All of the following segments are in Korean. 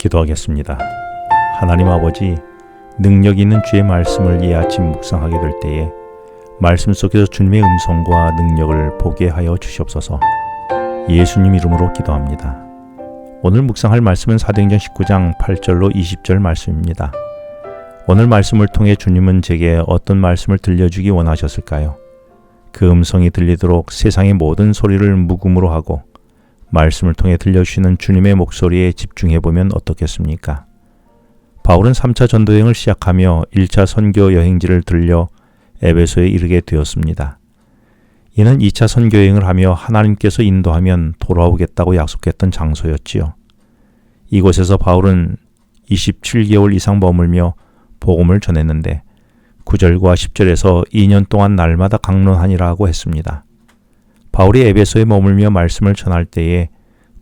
기도하겠습니다. 하나님 아버지, 능력 있는 주의 말씀을 이 아침 묵상하게 될 때에 말씀 속에서 주님의 음성과 능력을 보게 하여 주시옵소서. 예수님 이름으로 기도합니다. 오늘 묵상할 말씀은 사도행전 19장 8절로 20절 말씀입니다. 오늘 말씀을 통해 주님은 제게 어떤 말씀을 들려주기 원하셨을까요? 그 음성이 들리도록 세상의 모든 소리를 묵음으로 하고 말씀을 통해 들려주시는 주님의 목소리에 집중해보면 어떻겠습니까? 바울은 3차 전도여행을 시작하며 1차 선교 여행지를 들려 에베소에 이르게 되었습니다. 이는 2차 선교여행을 하며 하나님께서 인도하면 돌아오겠다고 약속했던 장소였지요. 이곳에서 바울은 27개월 이상 머물며 복음을 전했는데 9절과 10절에서 2년 동안 날마다 강론하니라고 했습니다. 바울이 에베소에 머물며 말씀을 전할 때에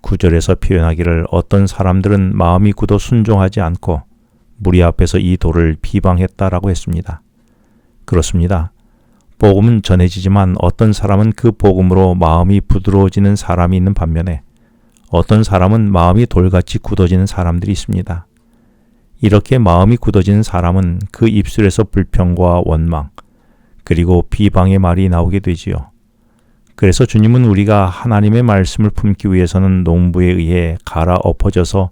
9절에서 표현하기를 어떤 사람들은 마음이 굳어 순종하지 않고 무리 앞에서 이 도를 비방했다라고 했습니다. 그렇습니다. 복음은 전해지지만 어떤 사람은 그 복음으로 마음이 부드러워지는 사람이 있는 반면에 어떤 사람은 마음이 돌같이 굳어지는 사람들이 있습니다. 이렇게 마음이 굳어지는 사람은 그 입술에서 불평과 원망 그리고 비방의 말이 나오게 되지요. 그래서 주님은 우리가 하나님의 말씀을 품기 위해서는 농부에 의해 갈아엎어져서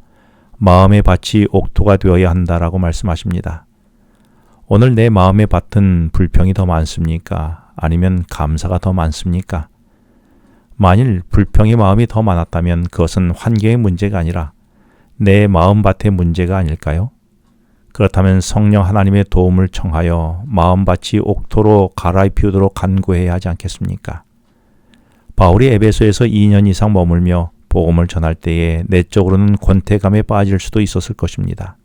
마음의 밭이 옥토가 되어야 한다라고 말씀하십니다. 오늘 내 마음의 밭은 불평이 더 많습니까? 아니면 감사가 더 많습니까? 만일 불평의 마음이 더 많았다면 그것은 환경의 문제가 아니라 내 마음밭의 문제가 아닐까요? 그렇다면 성령 하나님의 도움을 청하여 마음밭이 옥토로 갈아입히도록 간구해야 하지 않겠습니까? 바울이 에베소에서 2년 이상 머물며 복음을 전할 때에 내적으로는 권태감에 빠질 수도 있었을 것입니다.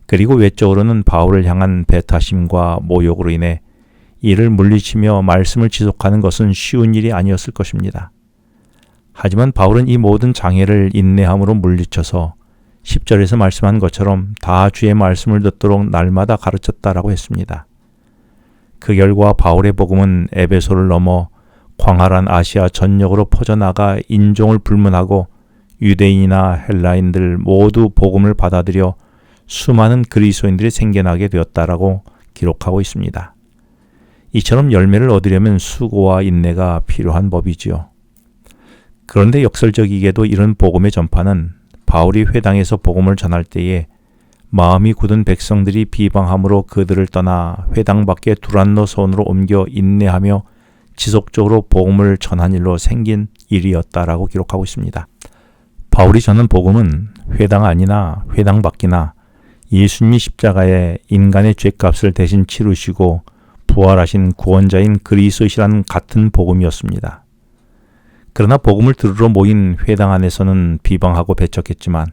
그리고 외적으로는 바울을 향한 배타심과 모욕으로 인해 이를 물리치며 말씀을 지속하는 것은 쉬운 일이 아니었을 것입니다. 하지만 바울은 이 모든 장애를 인내함으로 물리쳐서 10절에서 말씀한 것처럼 다 주의 말씀을 듣도록 날마다 가르쳤다라고 했습니다. 그 결과 바울의 복음은 에베소를 넘어 광활한 아시아 전역으로 퍼져나가 인종을 불문하고 유대인이나 헬라인들 모두 복음을 받아들여 수많은 그리스도인들이 생겨나게 되었다라고 기록하고 있습니다. 이처럼 열매를 얻으려면 수고와 인내가 필요한 법이지요. 그런데 역설적이게도 이런 복음의 전파는 바울이 회당에서 복음을 전할 때에 마음이 굳은 백성들이 비방함으로 그들을 떠나 회당 밖에 두란노 소원으로 옮겨 인내하며 지속적으로 복음을 전한 일로 생긴 일이었다라고 기록하고 있습니다. 바울이 전한 복음은 회당 안이나 회당 밖이나 예수님이 십자가에 인간의 죄값을 대신 치르시고 부활하신 구원자인 그리스도시라는 같은 복음이었습니다. 그러나 복음을 들으러 모인 회당 안에서는 비방하고 배척했지만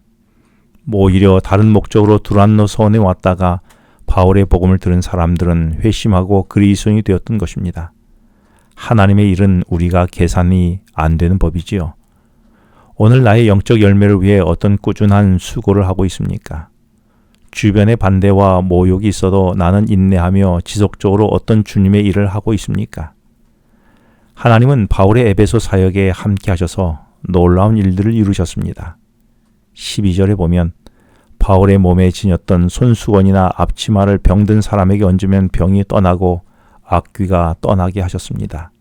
오히려 다른 목적으로 두란노 서원에 왔다가 바울의 복음을 들은 사람들은 회심하고 그리스도인이 되었던 것입니다. 하나님의 일은 우리가 계산이 안 되는 법이지요. 오늘 나의 영적 열매를 위해 어떤 꾸준한 수고를 하고 있습니까? 주변의 반대와 모욕이 있어도 나는 인내하며 지속적으로 어떤 주님의 일을 하고 있습니까? 하나님은 바울의 에베소 사역에 함께 하셔서 놀라운 일들을 이루셨습니다. 12절에 보면 바울의 몸에 지녔던 손수건이나 앞치마를 병든 사람에게 얹으면 병이 떠나고 악귀가 떠나게 하셨습니다.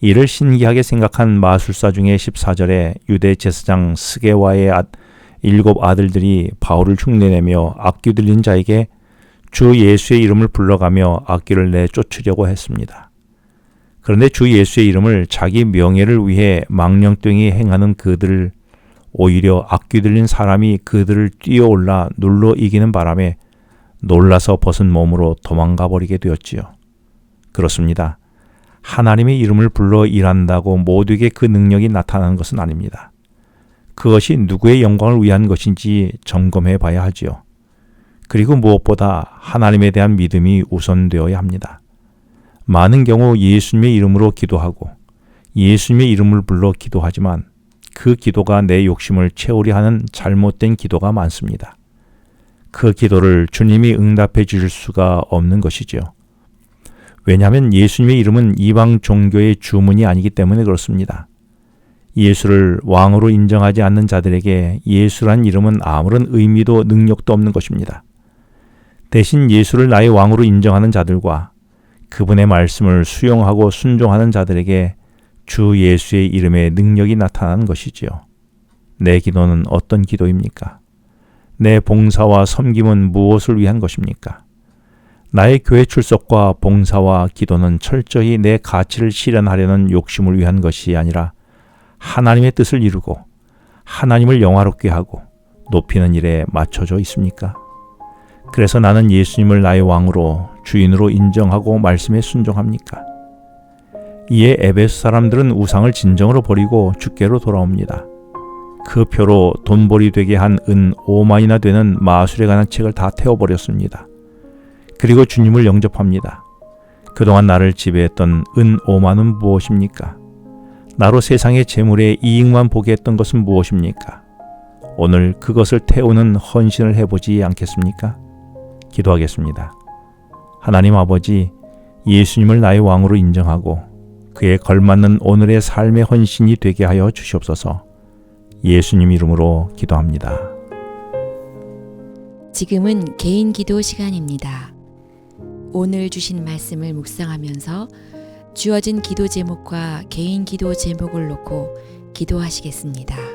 이를 신기하게 생각한 마술사 중에 14절에 유대 제사장 스게와의 7 아들들이 바울을 흉내내며 악귀 들린 자에게 주 예수의 이름을 불러가며 악귀를 내쫓으려고 했습니다. 그런데 주 예수의 이름을 자기 명예를 위해 망령되이 행하는 그들을 오히려 악귀 들린 사람이 그들을 뛰어올라 눌러 이기는 바람에 놀라서 벗은 몸으로 도망가 버리게 되었지요. 그렇습니다. 하나님의 이름을 불러 일한다고 모두에게 그 능력이 나타나는 것은 아닙니다. 그것이 누구의 영광을 위한 것인지 점검해 봐야 하지요. 그리고 무엇보다 하나님에 대한 믿음이 우선되어야 합니다. 많은 경우 예수님의 이름으로 기도하고 예수님의 이름을 불러 기도하지만 그 기도가 내 욕심을 채우려 하는 잘못된 기도가 많습니다. 그 기도를 주님이 응답해 주실 수가 없는 것이죠. 왜냐하면 예수님의 이름은 이방 종교의 주문이 아니기 때문에 그렇습니다. 예수를 왕으로 인정하지 않는 자들에게 예수란 이름은 아무런 의미도 능력도 없는 것입니다. 대신 예수를 나의 왕으로 인정하는 자들과 그분의 말씀을 수용하고 순종하는 자들에게 주 예수의 이름의 능력이 나타나는 것이지요. 내 기도는 어떤 기도입니까? 내 봉사와 섬김은 무엇을 위한 것입니까? 나의 교회 출석과 봉사와 기도는 철저히 내 가치를 실현하려는 욕심을 위한 것이 아니라 하나님의 뜻을 이루고 하나님을 영화롭게 하고 높이는 일에 맞춰져 있습니까? 그래서 나는 예수님을 나의 왕으로 주인으로 인정하고 말씀에 순종합니까? 이에 에베소 사람들은 우상을 진정으로 버리고 주께로 돌아옵니다. 그 표로 돈벌이 되게 한 은 5만이나 되는 마술에 관한 책을 다 태워버렸습니다. 그리고 주님을 영접합니다. 그동안 나를 지배했던 은 5만은 무엇입니까? 나로 세상의 재물에 이익만 보게 했던 것은 무엇입니까? 오늘 그것을 태우는 헌신을 해보지 않겠습니까? 기도하겠습니다. 하나님 아버지, 예수님을 나의 왕으로 인정하고 그에 걸맞는 오늘의 삶의 헌신이 되게 하여 주시옵소서. 예수님 이름으로 기도합니다. 지금은 개인 기도 시간입니다. 오늘 주신 말씀을 묵상하면서 주어진 기도 제목과 개인 기도 제목을 놓고 기도하시겠습니다.